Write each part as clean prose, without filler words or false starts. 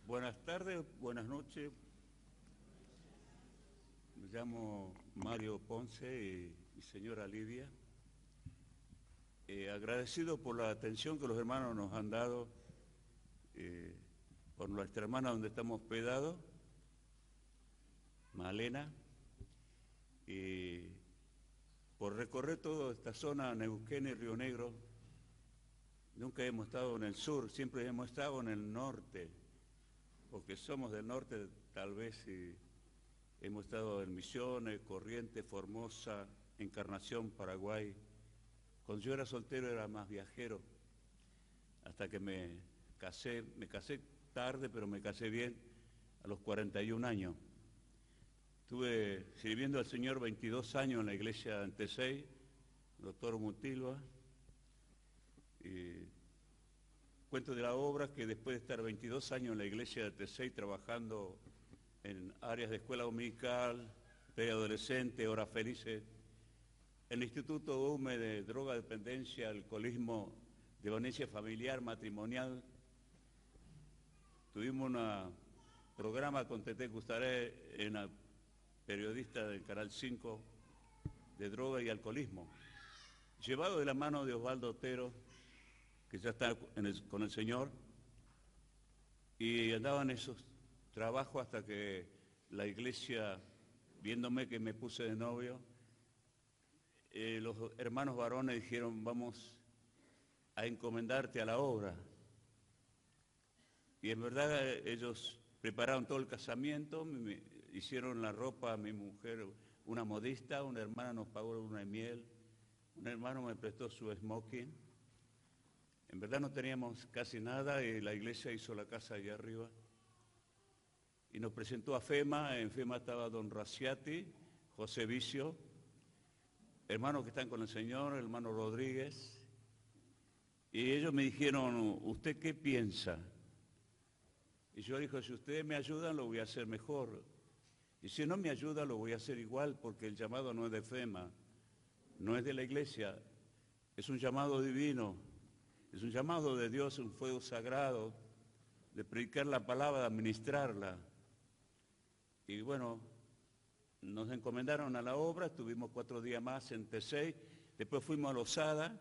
Buenas tardes, buenas noches. Me llamo Mario Ponce y señora Lidia. Agradecido por la atención que los hermanos nos han dado por nuestra hermana donde estamos hospedados, Malena, y por recorrer toda esta zona, Neuquén y Río Negro. Nunca hemos estado en el sur, siempre hemos estado en el norte, porque somos del norte tal vez, y hemos estado en Misiones, Corrientes, Formosa, Encarnación, Paraguay. Cuando yo era soltero era más viajero, hasta que me casé tarde, pero me casé bien, a los 41 años. Estuve sirviendo al Señor 22 años en la iglesia de Antesey, doctor Mutilva. Y cuento de la obra que después de estar 22 años en la iglesia de Antesey trabajando en áreas de escuela dominical, preadolescente, horas felices, el Instituto UME de droga dependencia, alcoholismo, de violencia familiar, matrimonial. Tuvimos un programa con Tete Custaré, una periodista del Canal 5, de droga y alcoholismo, llevado de la mano de Osvaldo Otero, que ya está con el Señor, y andaba en esos trabajos hasta que la iglesia, viéndome que me puse de novio, los hermanos varones dijeron: vamos a encomendarte a la obra. Y en verdad ellos prepararon todo el casamiento, me hicieron la ropa a mi mujer, una modista, una hermana nos pagó luna de miel, un hermano me prestó su smoking. En verdad no teníamos casi nada y la iglesia hizo la casa allá arriba. Y nos presentó a FEMA. En FEMA estaba don Raciati, José Vicio, hermanos que están con el Señor, el hermano Rodríguez. Y ellos me dijeron: ¿usted qué piensa? Y yo dije: si ustedes me ayudan lo voy a hacer mejor. Y si no me ayudan lo voy a hacer igual, porque el llamado no es de FEMA, no es de la iglesia, es un llamado divino, es un llamado de Dios, un fuego sagrado, de predicar la palabra, de administrarla. Y bueno, nos encomendaron a la obra, estuvimos 4 días más en Tesey, después fuimos a Losada,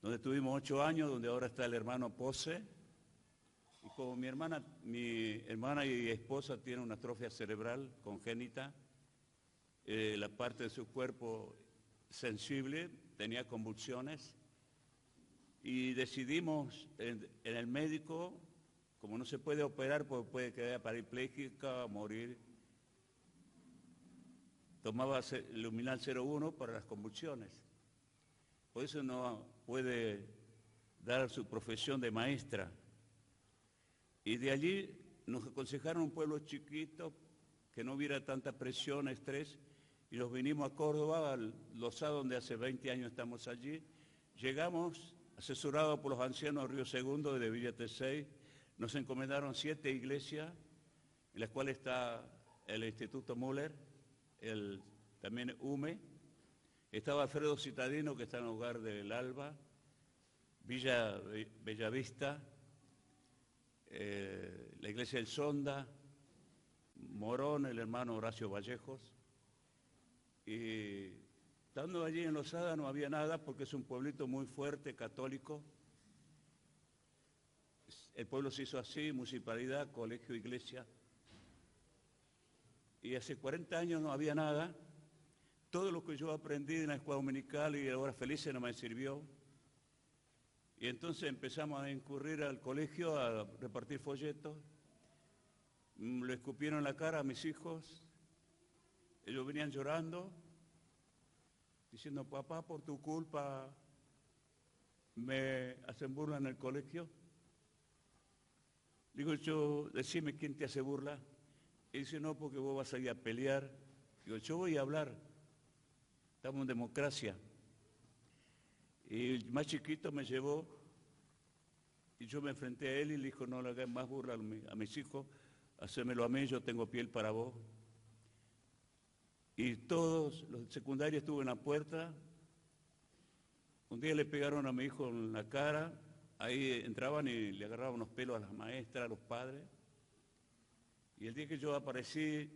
donde estuvimos 8 años, donde ahora está el hermano Pose. Y como mi hermana y esposa tiene una atrofia cerebral congénita, la parte de su cuerpo sensible tenía convulsiones, y decidimos en el médico, como no se puede operar porque puede quedar parapléjica, morir, tomaba luminal 0,1 para las convulsiones. Por eso no puede dar su profesión de maestra. Y de allí nos aconsejaron un pueblo chiquito, que no hubiera tanta presión, estrés, y nos vinimos a Córdoba, al Losada, donde hace 20 años estamos allí. Llegamos, asesorados por los ancianos de Río Segundo de Villa Tesey, nos encomendaron 7 iglesias, en las cuales está el Instituto Müller, también UME, estaba Alfredo Citadino, que está en el Hogar del Alba, Villa Bellavista, la iglesia del Sonda, Morón, el hermano Horacio Vallejos. Y estando allí en Losada no había nada, porque es un pueblito muy fuerte, católico. El pueblo se hizo así: municipalidad, colegio, iglesia. Y hace 40 años no había nada. Todo lo que yo aprendí en la escuela dominical y ahora felices no me sirvió. Y entonces empezamos a incurrir al colegio, a repartir folletos. Le escupieron en la cara a mis hijos. Ellos venían llorando, diciendo: papá, por tu culpa me hacen burla en el colegio. Digo yo: decime, ¿quién te hace burla? Y dice: no, porque vos vas a ir a pelear. Digo: yo voy a hablar, estamos en democracia. Y el más chiquito me llevó, y yo me enfrenté a él y le dijo: no le hagas más burla a mis hijos, hacémelo a mí, yo tengo piel para vos. Y todos los secundarios estuvo en la puerta. Un día le pegaron a mi hijo en la cara, ahí entraban y le agarraban los pelos a las maestras, a los padres. Y el día que yo aparecí,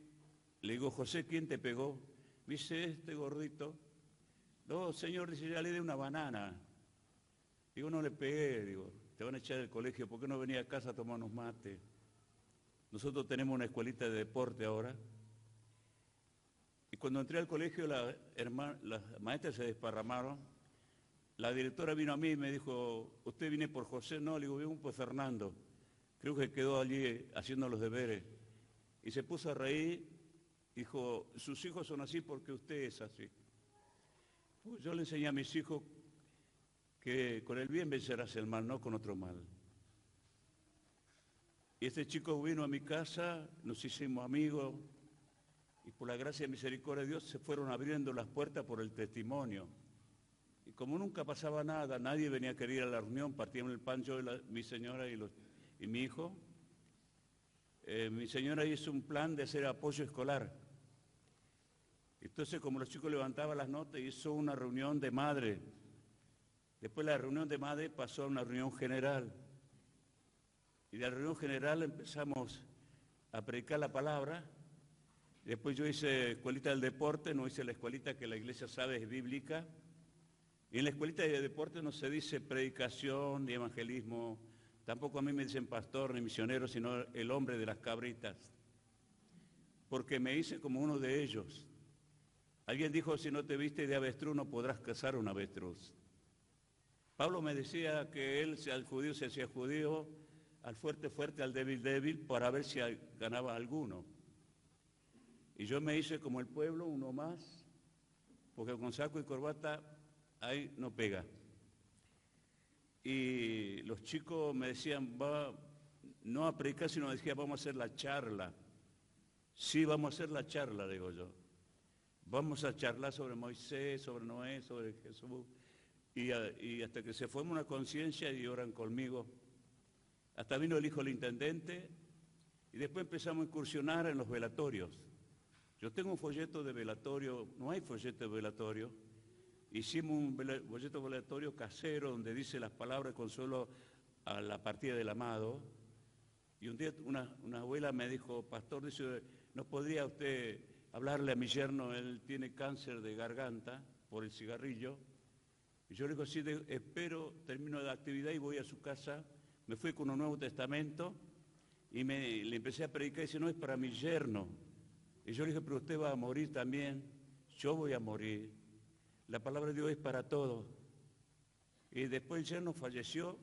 le digo, José, ¿quién te pegó? Me dice, este gordito. No, señor, dice, ya le di una banana. Digo, no le pegué, digo, te van a echar del colegio, ¿por qué no venía a casa a tomar unos mates? Nosotros tenemos una escuelita de deporte ahora. Y cuando entré al colegio, las maestras se desparramaron. La directora vino a mí y me dijo, ¿usted viene por José? No, le digo, vengo por Fernando. Creo que quedó allí haciendo los deberes. Y se puso a reír, dijo, sus hijos son así porque usted es así. Pues yo le enseñé a mis hijos que con el bien vencerás el mal, no con otro mal. Y este chico vino a mi casa, nos hicimos amigos, y por la gracia y misericordia de Dios se fueron abriendo las puertas por el testimonio. Y como nunca pasaba nada, nadie venía a querer ir a la reunión, partíamos el pan yo, mi señora y mi hijo. Mi señora hizo un plan de hacer apoyo escolar. Entonces, como los chicos levantaban las notas, hizo una reunión de madre. Después la reunión de madre pasó a una reunión general. Y de la reunión general empezamos a predicar la palabra. Después yo hice escuelita del deporte, no hice la escuelita que la iglesia sabe es bíblica. Y en la escuelita de deporte no se dice predicación ni evangelismo. Tampoco a mí me dicen pastor ni misionero, sino el hombre de las cabritas. Porque me hice como uno de ellos. Alguien dijo, si no te viste de avestruz no podrás cazar un avestruz. Pablo me decía que él, al judío se hacía judío, al fuerte fuerte, al débil débil, para ver si ganaba alguno. Y yo me hice como el pueblo, uno más, porque con saco y corbata ahí no pega. Y los chicos me decían, no a predicar, sino decían, vamos a hacer la charla. Sí, vamos a hacer la charla, digo yo. Vamos a charlar sobre Moisés, sobre Noé, sobre Jesús. Y hasta que se forma una conciencia y oran conmigo. Hasta vino el hijo del intendente y después empezamos a incursionar en los velatorios. Yo tengo un folleto de velatorio, no hay folleto de velatorio. Hicimos un folleto velatorio casero donde dice las palabras de consuelo a la partida del amado. Y un día una abuela me dijo, pastor, dice, ¿no podría usted hablarle a mi yerno? Él tiene cáncer de garganta por el cigarrillo. Y yo le digo, sí, espero, termino la actividad y voy a su casa. Me fui con un Nuevo Testamento y le empecé a predicar y dice, no, es para mi yerno. Y yo le dije, pero usted va a morir también, yo voy a morir. La palabra de Dios es para todos. Y después el yerno falleció,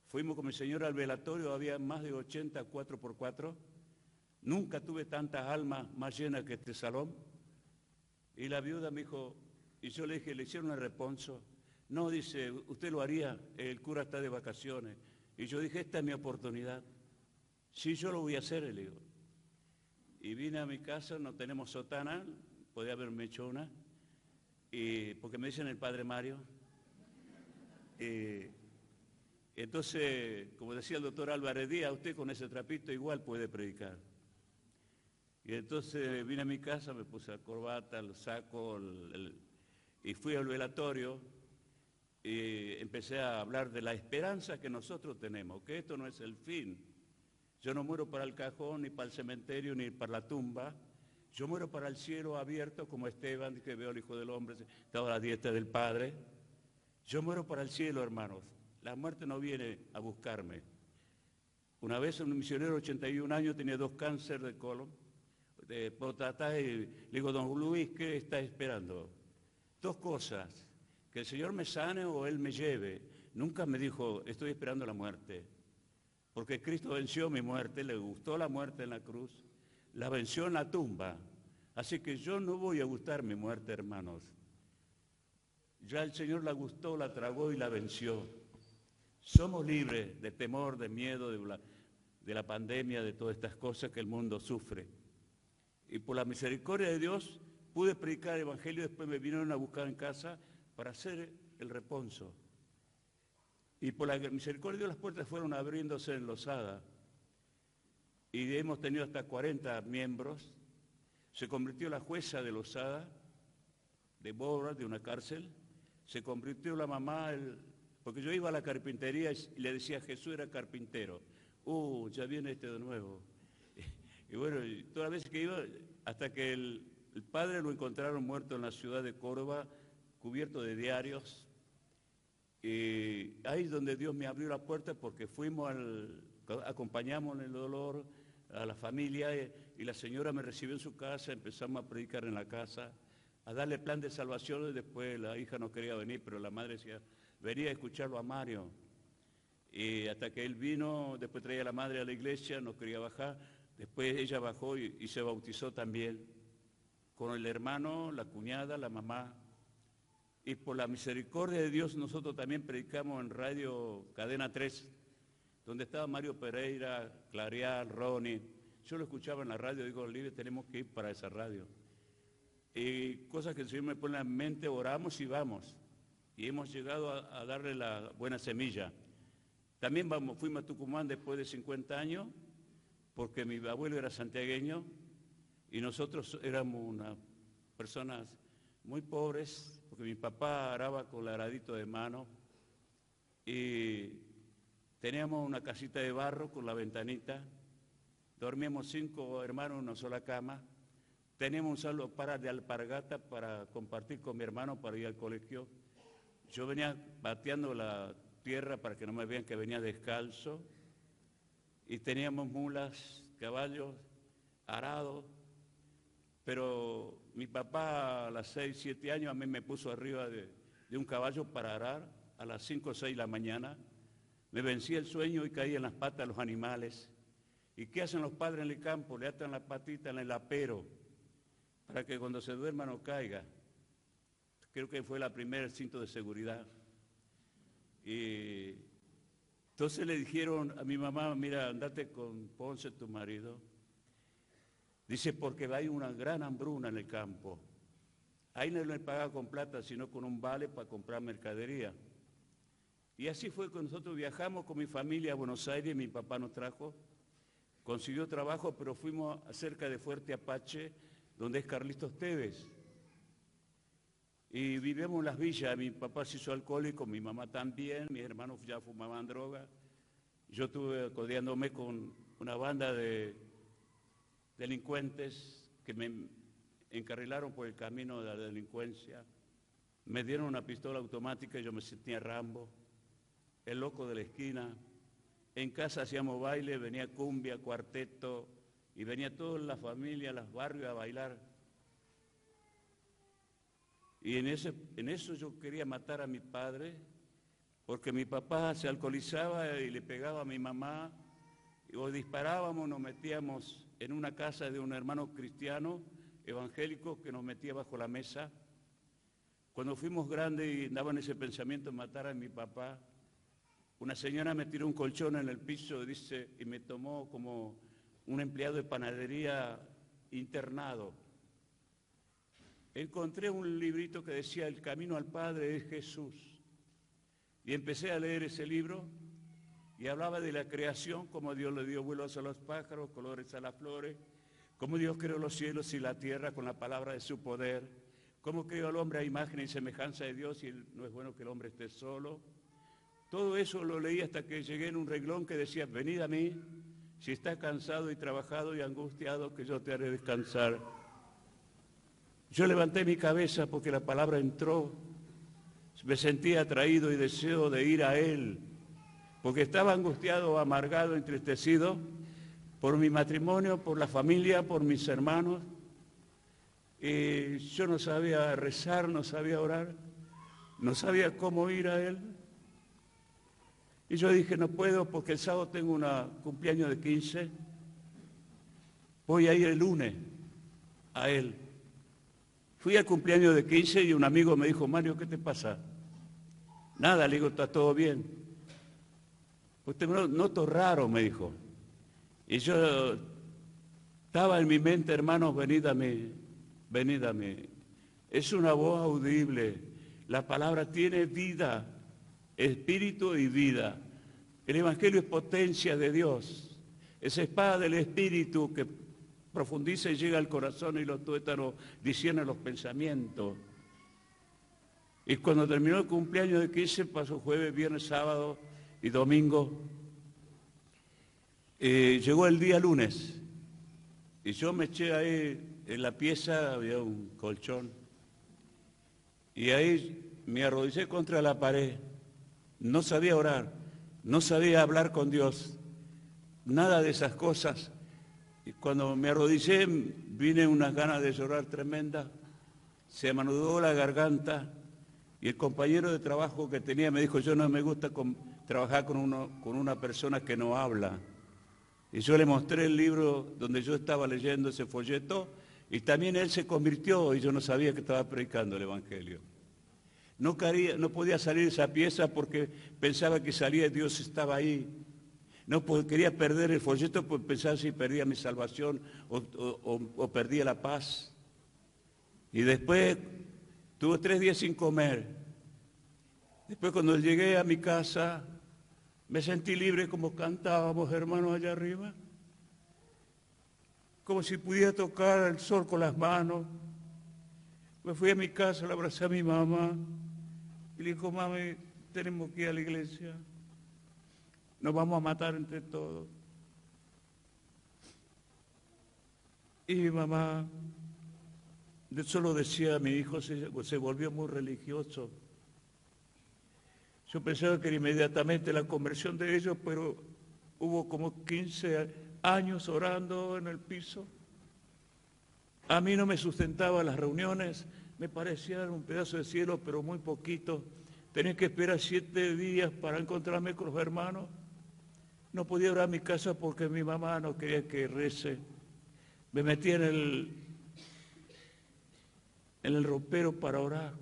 fuimos con mi señora al velatorio, había más de 80 4x4. Nunca tuve tantas almas más llenas que este salón. Y la viuda me dijo, y yo le dije, ¿le hicieron el responso? No, dice, usted lo haría, el cura está de vacaciones. Y yo dije, esta es mi oportunidad. Sí, yo lo voy a hacer, le digo. Y vine a mi casa, no tenemos sotana, podía haberme hecho una, porque me dicen el padre Mario. Entonces, como decía el doctor Álvarez Díaz, usted con ese trapito igual puede predicar. Y entonces vine a mi casa, me puse la corbata, el saco, y fui al velatorio y empecé a hablar de la esperanza que nosotros tenemos, que esto no es el fin. Yo no muero para el cajón, ni para el cementerio, ni para la tumba. Yo muero para el cielo abierto, como Esteban, que veo al Hijo del Hombre, estaba a la diestra del Padre. Yo muero para el cielo, hermanos. La muerte no viene a buscarme. Una vez un misionero de 81 años tenía 2 cánceres de colon, de próstata, y le digo, don Luis, ¿qué está esperando? 2 cosas, que el Señor me sane o Él me lleve. Nunca me dijo, estoy esperando la muerte. Porque Cristo venció mi muerte, le gustó la muerte en la cruz, la venció en la tumba. Así que yo no voy a gustar mi muerte, hermanos. Ya el Señor la gustó, la tragó y la venció. Somos libres de temor, de miedo, de la pandemia, de todas estas cosas que el mundo sufre. Y por la misericordia de Dios pude predicar el Evangelio, después me vinieron a buscar en casa para hacer el responso. Y por la misericordia de Dios las puertas fueron abriéndose en Losada. Y hemos tenido hasta 40 miembros. Se convirtió la jueza de Losada, de Bora, de una cárcel. Se convirtió la mamá, porque yo iba a la carpintería y le decía, Jesús era carpintero. Ya viene este de nuevo. Y bueno, y todas las veces que iba, hasta que el padre lo encontraron muerto en la ciudad de Córdoba, cubierto de diarios. Y ahí es donde Dios me abrió la puerta, porque acompañamos en el dolor a la familia, y la señora me recibió en su casa, empezamos a predicar en la casa, a darle plan de salvación, y después la hija no quería venir, pero la madre decía, venía a escucharlo a Mario. Y hasta que él vino, después traía a la madre a la iglesia, no quería bajar, después ella bajó y se bautizó también, con el hermano, la cuñada, la mamá. Y por la misericordia de Dios nosotros también predicamos en Radio Cadena 3, donde estaba Mario Pereira, Clareal, Ronnie. Yo lo escuchaba en la radio, digo, Libre, tenemos que ir para esa radio. Y cosas que el Señor me pone en la mente, oramos y vamos. Y hemos llegado a darle la buena semilla. También fuimos a Tucumán después de 50 años, porque mi abuelo era santiagueño y nosotros éramos unas personas muy pobres, porque mi papá araba con el aradito de mano y teníamos una casita de barro con la ventanita, dormíamos 5 hermanos en una sola cama, teníamos un solo par de alpargata para compartir con mi hermano para ir al colegio. Yo venía bateando la tierra para que no me vean que venía descalzo, y teníamos mulas, caballos, arados, pero mi papá a los 6, 7 años a mí me puso arriba de un caballo para arar a las 5 o 6 de la mañana, me vencía el sueño y caía en las patas de los animales. ¿Y qué hacen los padres en el campo? Le atan la patita en el apero para que cuando se duerma no caiga. Creo que fue la primera cinto de seguridad. Y entonces le dijeron a mi mamá, mira, andate con Ponce, tu marido. Dice, porque hay una gran hambruna en el campo. Ahí no le pagaba con plata, sino con un vale para comprar mercadería. Y así fue que nosotros viajamos con mi familia a Buenos Aires, mi papá nos trajo, consiguió trabajo, pero fuimos cerca de Fuerte Apache, donde es Carlitos Tevez. Y vivimos en las villas, mi papá se hizo alcohólico, mi mamá también, mis hermanos ya fumaban droga. Yo estuve codeándome con una banda de delincuentes que me encarrilaron por el camino de la delincuencia. Me dieron una pistola automática y yo me sentía Rambo, el loco de la esquina. En casa hacíamos baile, venía cumbia, cuarteto, y venía toda la familia, los barrios a bailar. Y en eso yo quería matar a mi padre, porque mi papá se alcoholizaba y le pegaba a mi mamá, o disparábamos, nos metíamos en una casa de un hermano cristiano, evangélico, que nos metía bajo la mesa. Cuando fuimos grandes y andaba en ese pensamiento de matar a mi papá, una señora me tiró un colchón en el piso, dice, y me tomó como un empleado de panadería internado. Encontré un librito que decía El camino al Padre es Jesús. Y empecé a leer ese libro y hablaba de la creación, cómo Dios le dio vuelos a los pájaros, colores a las flores, cómo Dios creó los cielos y la tierra con la palabra de su poder, cómo creó al hombre a imagen y semejanza de Dios y no es bueno que el hombre esté solo. Todo eso lo leí hasta que llegué en un renglón que decía, venid a mí, si estás cansado y trabajado y angustiado, que yo te haré descansar. Yo levanté mi cabeza porque la palabra entró, me sentía atraído y deseo de ir a Él, porque estaba angustiado, amargado, entristecido por mi matrimonio, por la familia, por mis hermanos. Y yo no sabía rezar, no sabía orar, no sabía cómo ir a Él. Y yo dije, no puedo porque el sábado tengo un cumpleaños de 15, voy a ir el lunes a Él. Fui al cumpleaños de 15 y un amigo me dijo, Mario, ¿qué te pasa? Nada, le digo, está todo bien. Usted me noto raro, me dijo. Y yo estaba en mi mente, hermanos, venid a mí, venid a mí. Es una voz audible. La palabra tiene vida, espíritu y vida. El Evangelio es potencia de Dios. Es espada del Espíritu que profundiza y llega al corazón y los tuétanos disciernen los pensamientos. Y cuando terminó el cumpleaños de 15, pasó jueves, viernes, sábado y domingo. Llegó el día lunes Y yo me eché ahí, en la pieza había un colchón, y ahí me arrodillé contra la pared. No sabía orar, no sabía hablar con Dios, nada de esas cosas. Y cuando me arrodillé, vine unas ganas de llorar tremendas, se me anudó la garganta, y el compañero de trabajo que tenía me dijo, yo no me gusta trabajar con una persona que no habla. Y yo le mostré el libro donde yo estaba leyendo ese folleto, y también él se convirtió, y yo no sabía que estaba predicando el Evangelio. No podía salir de esa pieza porque pensaba que salía y Dios estaba ahí. No quería perder el folleto porque pensaba si perdía mi salvación o perdía la paz. Y después tuve 3 días sin comer. Después cuando llegué a mi casa, me sentí libre como cantábamos, hermanos, allá arriba. Como si pudiera tocar el sol con las manos. Me fui a mi casa, le abracé a mi mamá y le dijo, mami, tenemos que ir a la iglesia. Nos vamos a matar entre todos. Y mi mamá solo decía, mi hijo se volvió muy religioso. Yo pensaba que era inmediatamente la conversión de ellos, pero hubo como 15 años orando en el piso. A mí no me sustentaba las reuniones, me parecían un pedazo de cielo, pero muy poquito. Tenía que esperar 7 días para encontrarme con los hermanos. No podía orar a mi casa porque mi mamá no quería que rece. Me metí en el ropero para orar.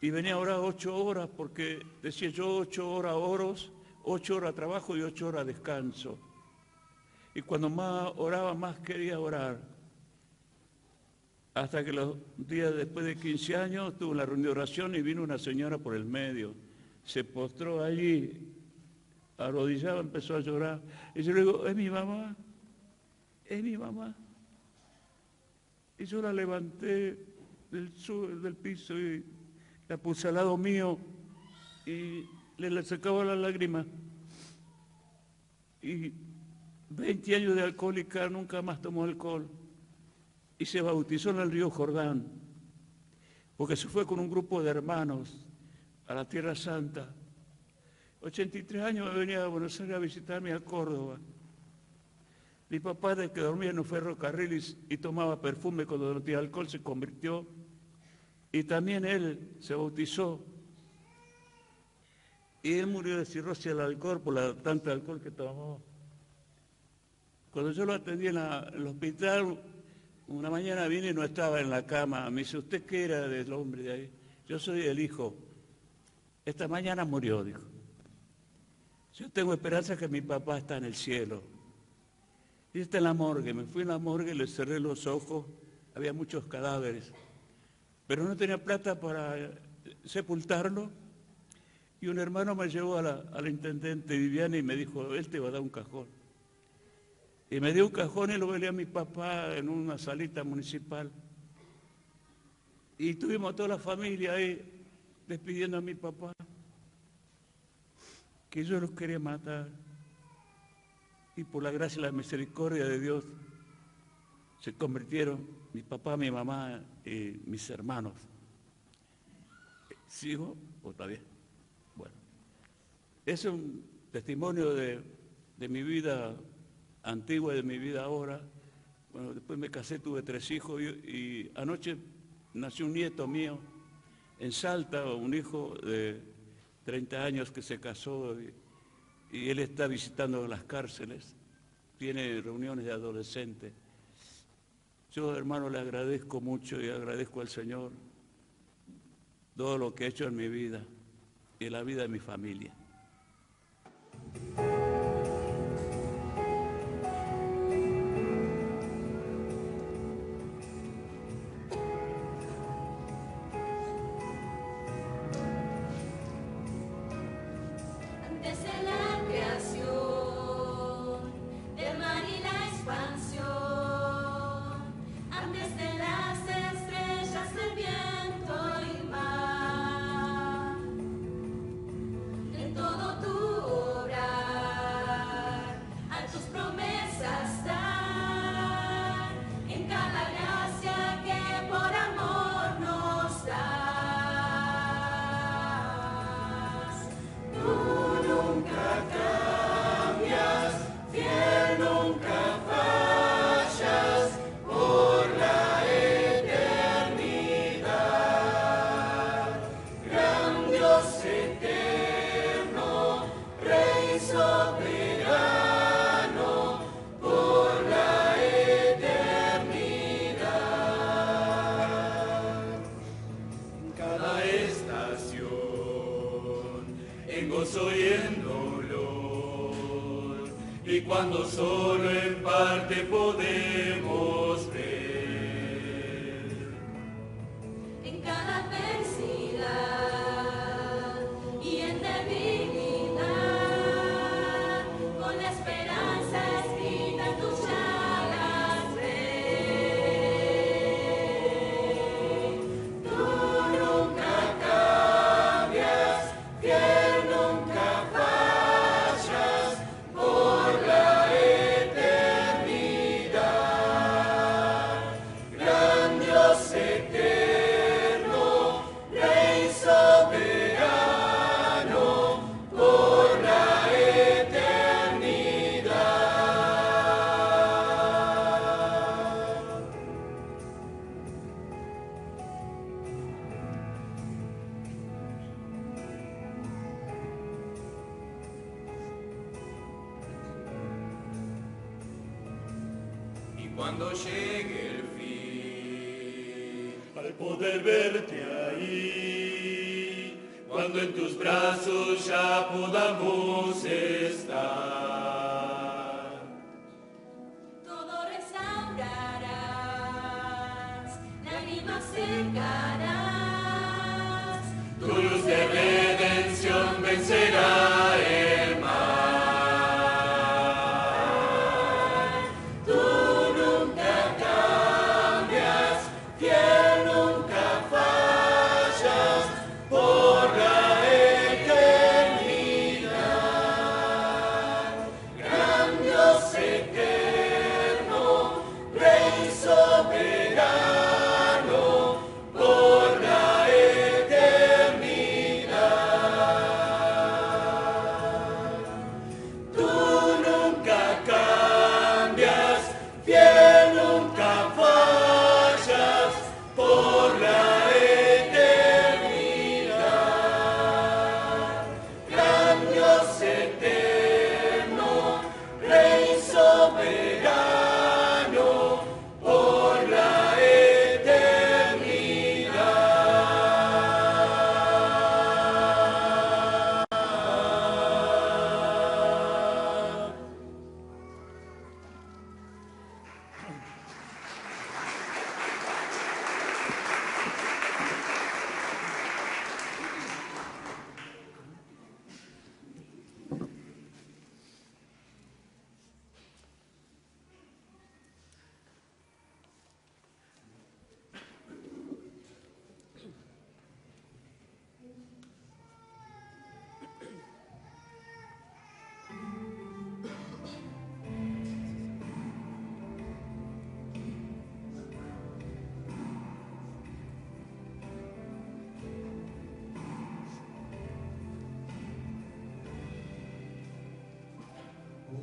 Y venía a orar 8 horas porque decía yo 8 horas oros, 8 horas trabajo y 8 horas descanso. Y cuando más oraba, más quería orar. Hasta que los días después de 15 años tuve una reunión de oración y vino una señora por el medio. Se postró allí, arrodillaba, empezó a llorar. Y yo le digo, es mi mamá, es mi mamá. Y yo la levanté del piso y la puse al lado mío y le sacaba las lágrimas. Y 20 años de alcohólica, nunca más tomó alcohol. Y se bautizó en el río Jordán, porque se fue con un grupo de hermanos a la Tierra Santa. 83 años me venía a Buenos Aires a visitarme a Córdoba. Mi papá, desde que dormía en un ferrocarril y tomaba perfume cuando no tenía alcohol, se convirtió. Y también él se bautizó. Y él murió de cirrosis del alcohol por tanto alcohol que tomó. Cuando yo lo atendí en el hospital, una mañana vine y no estaba en la cama. Me dice, ¿usted qué era del hombre de ahí? Yo soy el hijo. Esta mañana murió, dijo. Yo tengo esperanza que mi papá está en el cielo. Y está en la morgue. Me fui a la morgue, le cerré los ojos. Había muchos cadáveres. Pero no tenía plata para sepultarlo. Y un hermano me llevó a la intendente Viviana y me dijo, él te va a dar un cajón. Y me dio un cajón y lo velé a mi papá en una salita municipal. Y tuvimos toda la familia ahí despidiendo a mi papá, que yo los quería matar. Y por la gracia y la misericordia de Dios se convirtieron mi papá, mi mamá y mis hermanos. ¿Sigo o está bien? Bueno, es un testimonio de mi vida antigua y de mi vida ahora. Bueno, después me casé, tuve 3 hijos y anoche nació un nieto mío en Salta, un hijo de 30 años que se casó y él está visitando las cárceles, tiene reuniones de adolescentes. Yo, hermano, le agradezco mucho y agradezco al Señor todo lo que ha hecho en mi vida y en la vida de mi familia. Todo tu obra gozo y en dolor, y cuando solo en parte podemos ver. En cada adversidad y en debilidad, con la esperanza escrita en tus llagas, ven. Tú nunca cambias, fiel nunca fallas, por la eternidad. Gran Dios eterno, Rey soberano, por la eternidad. Y cuando llegue el fin, al poder verte ahí, cuando en tus brazos ya podamos estar, Todo restaurarás, lágrimas secarás. tu luz de redención vencerá el mal. Tú nunca cambias, fiel nunca fallas, Por la eternidad, gran Dios eterno, Rey soberano, por la eternidad. Tú nunca cambias, fiel nunca fallas, por la eternidad. Gran Dios eterno, Rey soberano, por la eternidad.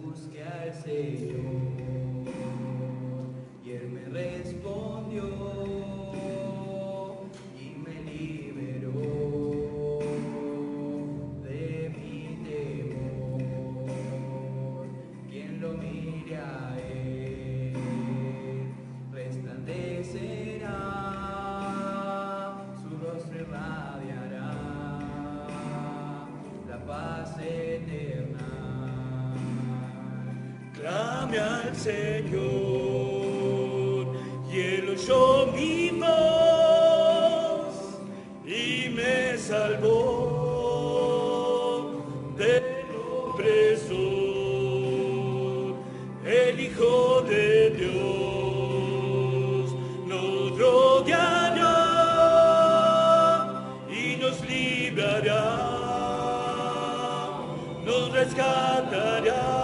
Busqué al Señor y Él me respondió y me liberó de mi temor. Quien lo mire a Él resplandecerá, su rostro irradiará la paz eterna. Clame al Señor y Él oyó mi voz y me salvó del opresor. El Hijo de Dios nos rodeará y nos librará, nos rescatará.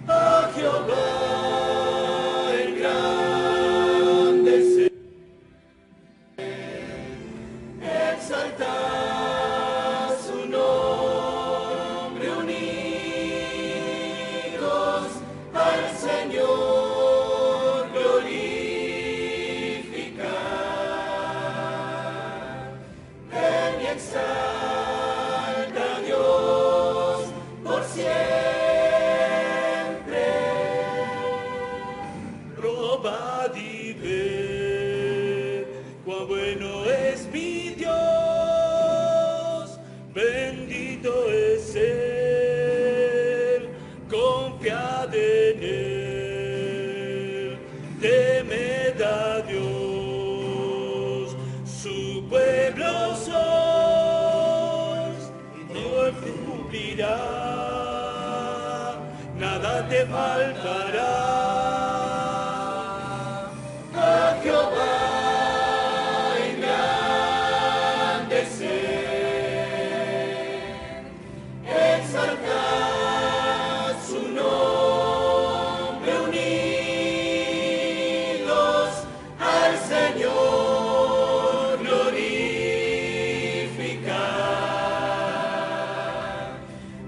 A Jehová el grande ser, exaltad su nombre unidos, al Señor glorificar. Ven y exalta a Dios por siempre. Probad y ved cuán bueno es mi Dios, cumplirá, nada te faltará. A Jehová engrandecer, exaltad su nombre, unidos al Señor glorificar.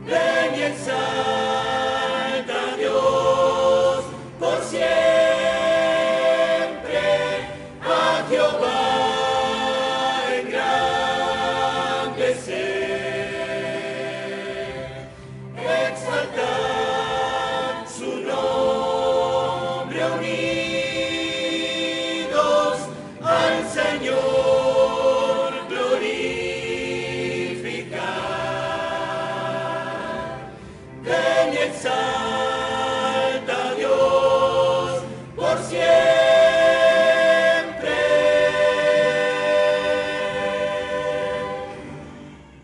Ven y exalta a Dios por siempre, a Jehová engrandecer, exaltar su nombre, unidos al Señor glorificar. Ven y exalta a Dios por siempre.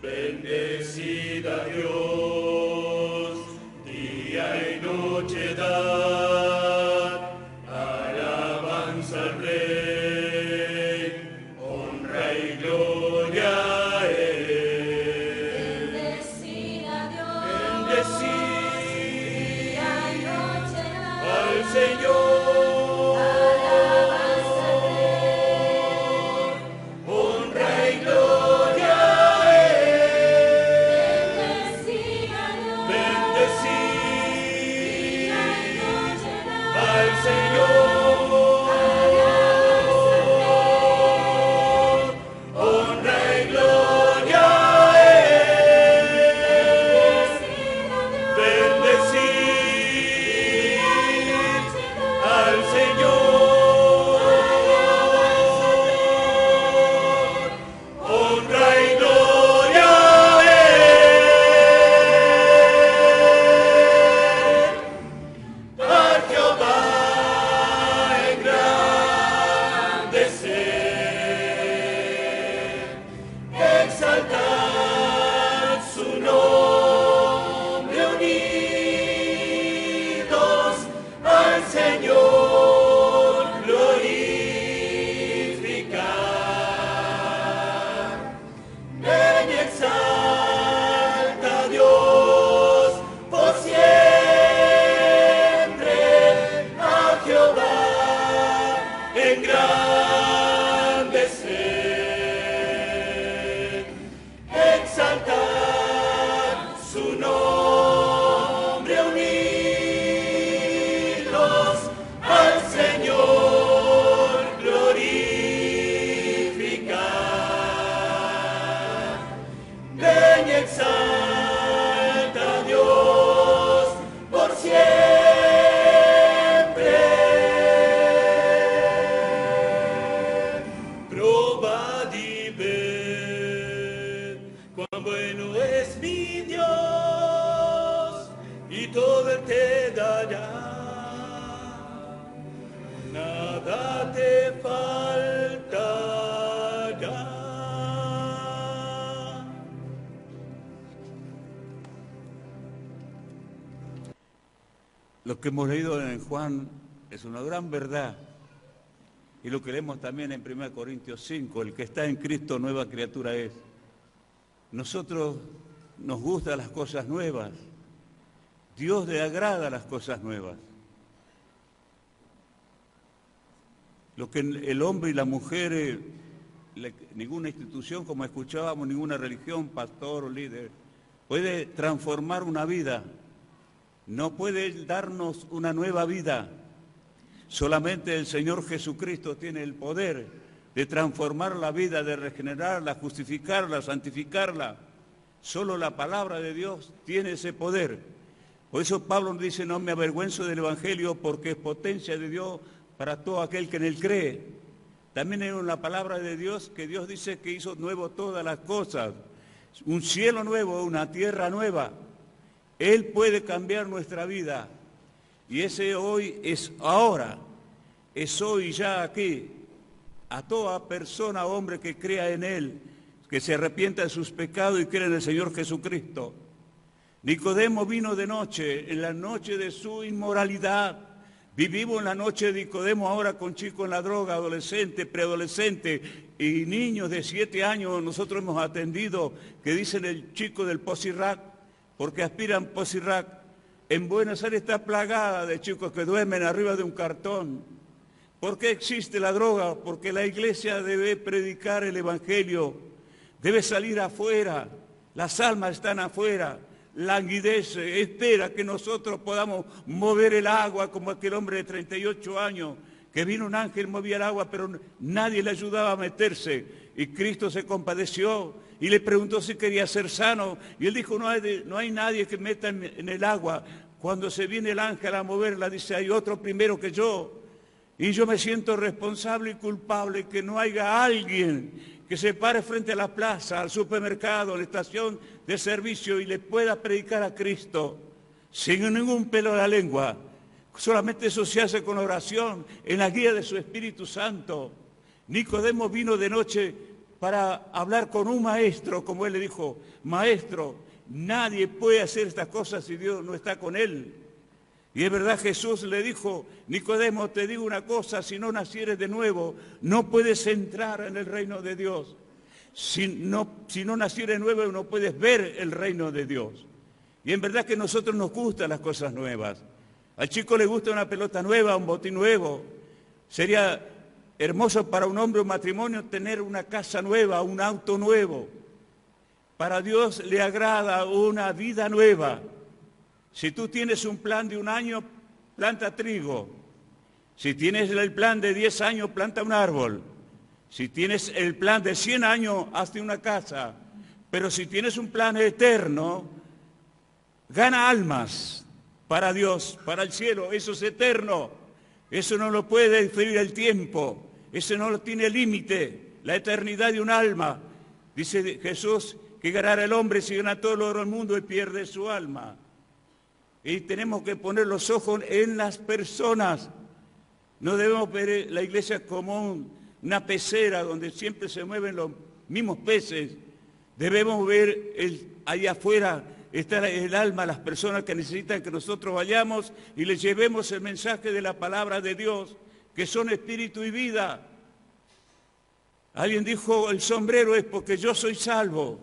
Bendecida a Dios, día y noche dad alabanza al Rey, honra y gloria a Él. Bendecida Dios, Bendecid día y noche al Señor, alabanza al Rey. honra y gloria a Él. Bendecida Dios, Bendecid día y noche al Señor, honra y gloria a Él. Bendecid al Señor, honra y gloria a Él. A Jehová engrandecer, exaltar su nombre, unidos al Señor glorificar. Ven y exalta a Dios por siempre, a Jehová engrandecer, exaltar su nombre, unidos al Señor glorificar. Ven y exalta a Dios por siempre. Probad y ved cuán bueno es mi Dios, y todo Él te dará. Nada te faltará. Lo que hemos leído en Juan es una gran verdad. Y lo que leemos también en 1 Corintios 5, el que está en Cristo nueva criatura es. Nosotros nos gustan las cosas nuevas. Dios le agrada las cosas nuevas. Lo que el hombre y la mujer, ninguna institución, como escuchábamos, ninguna religión, pastor o líder, puede transformar una vida. No puede darnos una nueva vida. Solamente el Señor Jesucristo tiene el poder de transformar la vida, de regenerarla, justificarla, santificarla. Solo la palabra de Dios tiene ese poder. Por eso Pablo nos dice, no me avergüenzo del Evangelio porque es potencia de Dios para todo aquel que en él cree. También hay una palabra de Dios que Dios dice que hizo nuevo todas las cosas. Un cielo nuevo, una tierra nueva. Él puede cambiar nuestra vida. Y ese hoy es ahora. Es hoy ya aquí. A toda persona, hombre que crea en Él, que se arrepienta de sus pecados y cree en el Señor Jesucristo. Nicodemo vino de noche, en la noche de su inmoralidad. Vivimos en la noche de Nicodemo ahora con chicos en la droga, adolescentes, preadolescentes y niños de 7 años. Nosotros hemos atendido que dicen el chico del Posirac, porque aspiran Posirac. En Buenos Aires está plagada de chicos que duermen arriba de un cartón. ¿Por qué existe la droga? Porque la iglesia debe predicar el evangelio, debe salir afuera, las almas están afuera. Languidece, espera que nosotros podamos mover el agua como aquel hombre de 38 años, que vino un ángel, movía el agua, pero nadie le ayudaba a meterse. Y Cristo se compadeció y le preguntó si quería ser sano. Y él dijo, no hay nadie que meta en el agua. Cuando se viene el ángel a moverla, dice, hay otro primero que yo. Y yo me siento responsable y culpable que no haya alguien que se pare frente a la plaza, al supermercado, a la estación de servicio y le pueda predicar a Cristo sin ningún pelo en la lengua. Solamente eso se hace con oración, en la guía de su Espíritu Santo. Nicodemo vino de noche para hablar con un maestro, como él le dijo, maestro, nadie puede hacer estas cosas si Dios no está con él. Y es verdad, Jesús le dijo, Nicodemo, te digo una cosa, si no nacieres de nuevo, no puedes entrar en el reino de Dios. Si no nacieres de nuevo, no puedes ver el reino de Dios. Y en verdad que a nosotros nos gustan las cosas nuevas. Al chico le gusta una pelota nueva, un botín nuevo. Sería hermoso para un hombre, un matrimonio, tener una casa nueva, un auto nuevo. Para Dios le agrada una vida nueva. Si tú tienes un plan de 1 año, planta trigo. Si tienes el plan de 10 años, planta un árbol. Si tienes el plan de 100 años, hazte una casa. Pero si tienes un plan eterno, gana almas para Dios, para el cielo. Eso es eterno. Eso no lo puede diferir el tiempo. Eso no lo tiene límite. La eternidad de un alma. Dice Jesús que ganará el hombre si gana todo el oro del mundo y pierde su alma. Y tenemos que poner los ojos en las personas. No debemos ver la iglesia como una pecera donde siempre se mueven los mismos peces. Debemos ver allá afuera está el alma, las personas que necesitan que nosotros vayamos y les llevemos el mensaje de la palabra de Dios, que son espíritu y vida. Alguien dijo, el sombrero es porque yo soy salvo.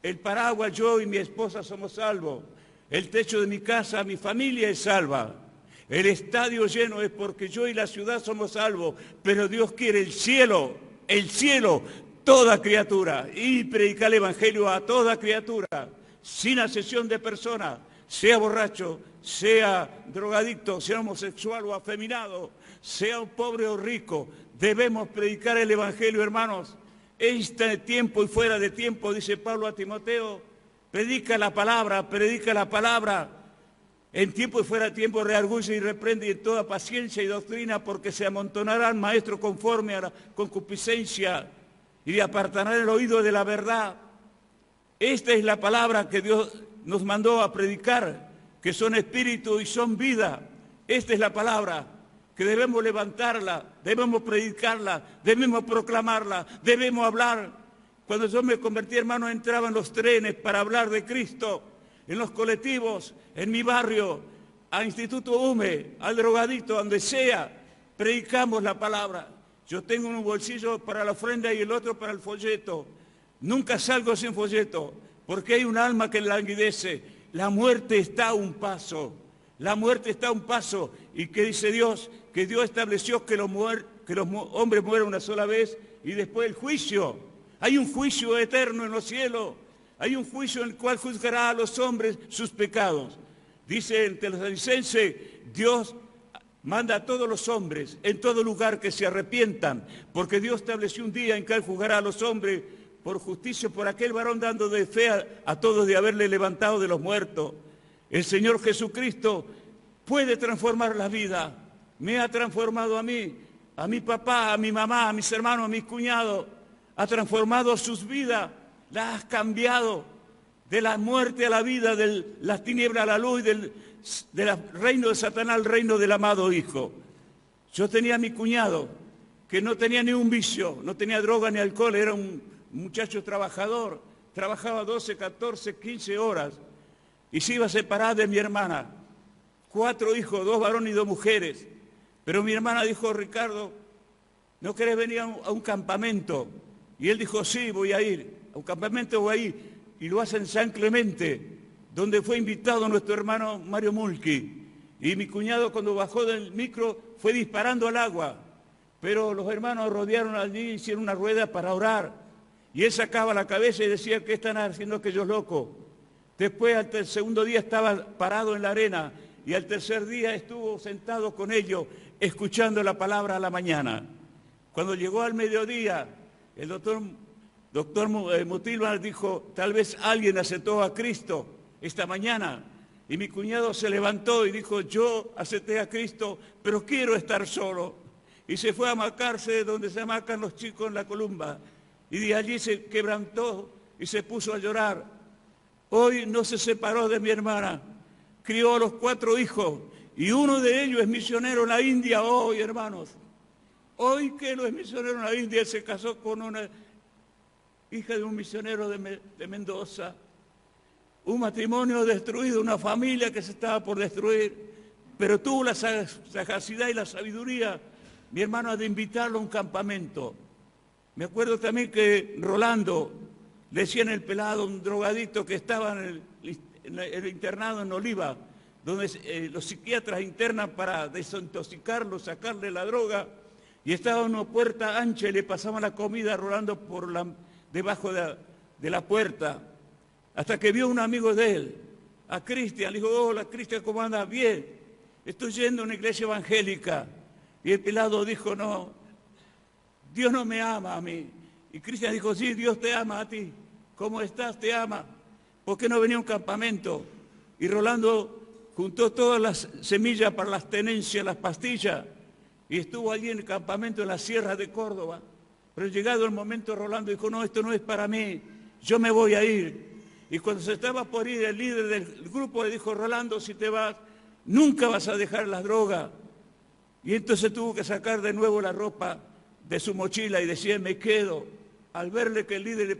El paraguas, yo y mi esposa somos salvos. El techo de mi casa, mi familia es salva. El estadio lleno es porque yo y la ciudad somos salvos. Pero Dios quiere el cielo, toda criatura. Y predicar el evangelio a toda criatura, sin asesión de personas, sea borracho, sea drogadicto, sea homosexual o afeminado, sea un pobre o rico. Debemos predicar el evangelio, hermanos. Este tiempo y fuera de tiempo, dice Pablo a Timoteo, predica la palabra. En tiempo y fuera de tiempo reargulle y reprende en toda paciencia y doctrina, porque se amontonarán maestros conforme a la concupiscencia y apartarán el oído de la verdad. Esta es la palabra que Dios nos mandó a predicar, que son espíritu y son vida. Esta es la palabra que debemos levantarla, debemos predicarla, debemos proclamarla, debemos hablar. Cuando yo me convertí, hermano, entraba en los trenes para hablar de Cristo, en los colectivos, en mi barrio, a Instituto UME, al drogadito, donde sea, predicamos la palabra. Yo tengo un bolsillo para la ofrenda y el otro para el folleto. Nunca salgo sin folleto, porque hay un alma que languidece. La muerte está a un paso. La muerte está a un paso. ¿Y qué dice Dios? Que Dios estableció que los hombres mueren una sola vez y después el juicio. Hay un juicio eterno en los cielos. Hay un juicio en el cual juzgará a los hombres sus pecados. Dice en Tesalonicenses, Dios manda a todos los hombres en todo lugar que se arrepientan, porque Dios estableció un día en que Él juzgará a los hombres por justicia, por aquel varón dando de fe a todos de haberle levantado de los muertos. El Señor Jesucristo puede transformar la vida. Me ha transformado a mí, a mi papá, a mi mamá, a mis hermanos, a mis cuñados. Ha transformado sus vidas, las ha cambiado de la muerte a la vida, de las tinieblas a la luz, del reino de Satanás al reino del amado Hijo. Yo tenía a mi cuñado que no tenía ni un vicio, no tenía droga ni alcohol, era un muchacho trabajador, trabajaba 12, 14, 15 horas. y se iba a separar de mi hermana. 4 hijos, 2 varones y 2 mujeres. Pero mi hermana dijo, Ricardo, ¿no querés venir a un campamento? Y él dijo, sí, voy a ir. A un campamento voy a ir. Y lo hace en San Clemente, donde fue invitado nuestro hermano Mario Mulki. Y mi cuñado, cuando bajó del micro, fue disparando al agua. Pero los hermanos rodearon allí, hicieron una rueda para orar. Y él sacaba la cabeza y decía, ¿qué están haciendo aquellos locos? Después, al segundo día, estaba parado en la arena. Y al tercer día estuvo sentado con ellos, escuchando la palabra a la mañana. Cuando llegó al mediodía, el doctor Mutilman dijo, tal vez alguien aceptó a Cristo esta mañana. Y mi cuñado se levantó y dijo, yo acepté a Cristo, pero quiero estar solo. Y se fue a amacarse donde se amacan los chicos en la columba. Y de allí se quebrantó y se puso a llorar. Hoy no se separó de mi hermana. Crió a los 4 hijos y uno de ellos es misionero en la India hoy, hermanos. Hoy que él es misionero en la India, él se casó con una hija de un misionero de Mendoza. Un matrimonio destruido, una familia que se estaba por destruir, pero tuvo la sagacidad y la sabiduría, mi hermano, de invitarlo a un campamento. Me acuerdo también que Rolando, le decían el pelado, un drogadicto que estaba en el internado en Oliva, donde los psiquiatras internan para desintoxicarlo, sacarle la droga, y estaba en una puerta ancha y le pasaban la comida a Rolando debajo de la puerta, hasta que vio un amigo de él, a Cristian. Le dijo, hola Cristian, ¿cómo andas? Bien, estoy yendo a una iglesia evangélica. Y el pelado dijo, no, Dios no me ama a mí. Y Cristian dijo, sí, Dios te ama a ti. ¿Cómo estás? Te ama. ¿Por qué no venía a un campamento? Y Rolando juntó todas las semillas para las tenencias, las pastillas, y estuvo allí en el campamento en la sierra de Córdoba. Pero llegado el momento, Rolando dijo, no, esto no es para mí, yo me voy a ir. Y cuando se estaba por ir, el líder del grupo le dijo, Rolando, si te vas, nunca vas a dejar las drogas. Y entonces tuvo que sacar de nuevo la ropa de su mochila y decía, me quedo. Al verle que el líder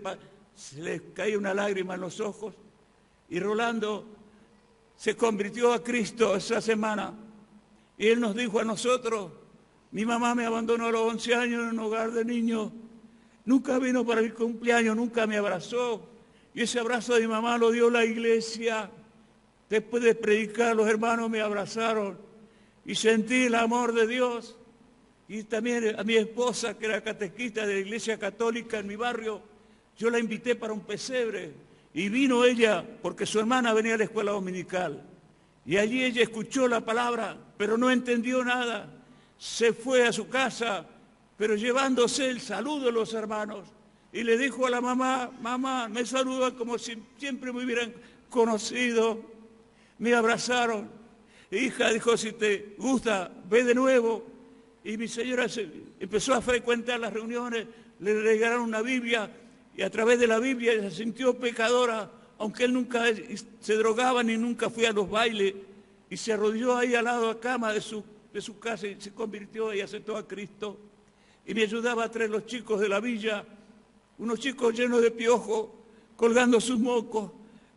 se le caía una lágrima en los ojos, y Rolando se convirtió a Cristo esa semana. Y él nos dijo a nosotros, mi mamá me abandonó a los 11 años en un hogar de niños, nunca vino para mi cumpleaños, nunca me abrazó. Y ese abrazo de mi mamá lo dio la iglesia. Después de predicar, los hermanos me abrazaron y sentí el amor de Dios. Y también a mi esposa, que era catequista de la iglesia católica en mi barrio, yo la invité para un pesebre. Y vino ella porque su hermana venía a la escuela dominical. Y allí ella escuchó la palabra, pero no entendió nada. Se fue a su casa, pero llevándose el saludo de los hermanos. Y le dijo a la mamá, mamá, me saludan como si siempre me hubieran conocido. Me abrazaron. Hija, dijo, si te gusta, ve de nuevo. Y mi señora empezó a frecuentar las reuniones, le regalaron una Biblia, y a través de la Biblia ella se sintió pecadora, aunque él nunca se drogaba ni nunca fue a los bailes, y se arrodilló ahí al lado de la cama de su casa y se convirtió y aceptó a Cristo. Y me ayudaba a traer los chicos de la villa, unos chicos llenos de piojos, colgando sus mocos.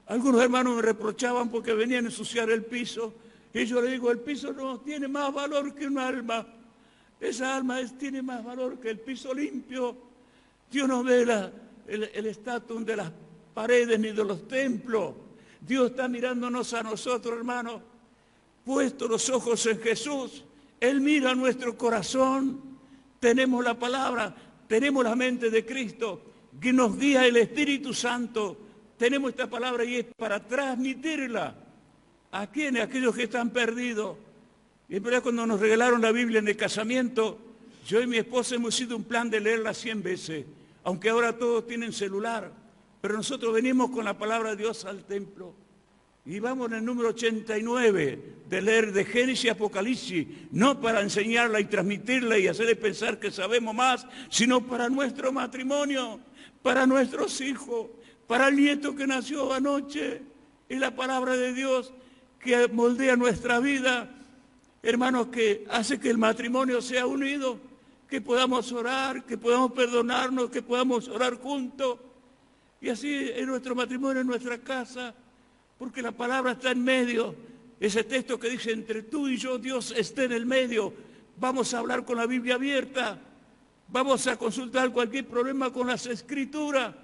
Algunos hermanos me reprochaban porque venían a ensuciar el piso. Y yo le digo, el piso no tiene más valor que un alma. Esa alma tiene más valor que el piso limpio. Dios no ve el estatus de las paredes ni de los templos. Dios está mirándonos a nosotros, hermanos, puestos los ojos en Jesús. Él mira nuestro corazón. Tenemos la palabra, tenemos la mente de Cristo, que nos guía el Espíritu Santo. Tenemos esta palabra y es para transmitirla. ¿A quiénes? A aquellos que están perdidos. Y en verdad, cuando nos regalaron la Biblia en el casamiento, yo y mi esposa hemos sido un plan de leerla 100 veces, aunque ahora todos tienen celular. Pero nosotros venimos con la palabra de Dios al templo. Y vamos en el número 89 de leer de Génesis y Apocalipsis, no para enseñarla y transmitirla y hacerle pensar que sabemos más, sino para nuestro matrimonio, para nuestros hijos, para el nieto que nació anoche. Es la palabra de Dios que moldea nuestra vida, hermanos, que hace que el matrimonio sea unido, que podamos orar, que podamos perdonarnos, que podamos orar juntos. Y así en nuestro matrimonio, en nuestra casa, porque la palabra está en medio. Ese texto que dice, entre tú y yo, Dios está en el medio. Vamos a hablar con la Biblia abierta. Vamos a consultar cualquier problema con las Escrituras.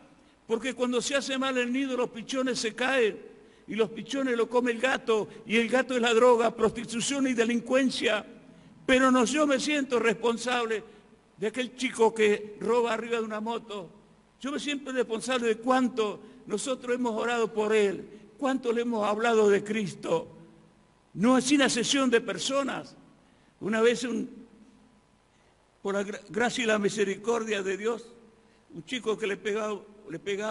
Porque cuando se hace mal el nido, los pichones se caen. Y los pichones lo come el gato. Y el gato es la droga, prostitución y delincuencia. Pero no, yo me siento responsable de aquel chico que roba arriba de una moto. Yo me siento responsable de cuánto nosotros hemos orado por él. Cuánto le hemos hablado de Cristo. No es una sesión de personas. Una vez, por la gracia y la misericordia de Dios, un chico que le pegaba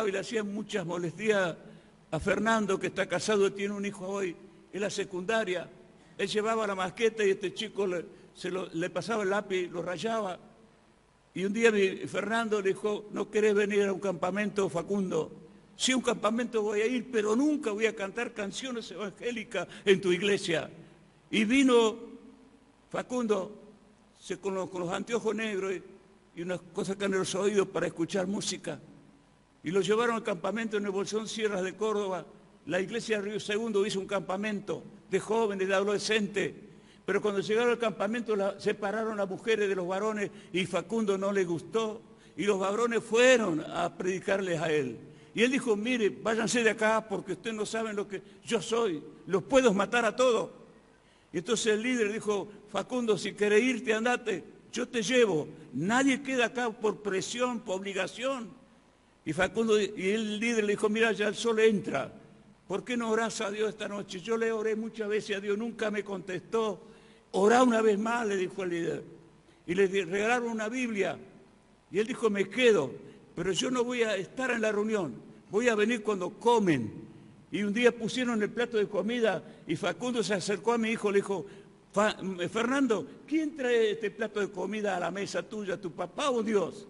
y le hacía muchas molestias a Fernando, que está casado y tiene un hijo hoy en la secundaria. Él llevaba la masqueta y este chico le pasaba el lápiz, lo rayaba. Y un día Fernando le dijo, ¿no querés venir a un campamento, Facundo? Sí, a un campamento voy a ir, pero nunca voy a cantar canciones evangélicas en tu iglesia. Y vino Facundo con los anteojos negros y unas cosas acá en los oídos para escuchar música. Y lo llevaron al campamento en el Bolsón Sierras de Córdoba. La iglesia de Río Segundo hizo un campamento de jóvenes, de adolescentes. Pero cuando llegaron al campamento separaron a mujeres de los varones y Facundo no le gustó. Y los varones fueron a predicarles a él. Y él dijo, mire, váyanse de acá porque ustedes no saben lo que yo soy. Los puedo matar a todos. Y entonces el líder dijo, Facundo, si querés irte, andate. Yo te llevo. Nadie queda acá por presión, por obligación. Y Facundo, y el líder le dijo, mira, ya el sol entra. ¿Por qué no orás a Dios esta noche? Yo le oré muchas veces a Dios, nunca me contestó. Orá una vez más, le dijo el líder. Y le regalaron una Biblia. Y él dijo, me quedo, pero yo no voy a estar en la reunión. Voy a venir cuando comen. Y un día pusieron el plato de comida y Facundo se acercó a mi hijo y le dijo, Fernando, ¿quién trae este plato de comida a la mesa tuya, tu papá o Dios?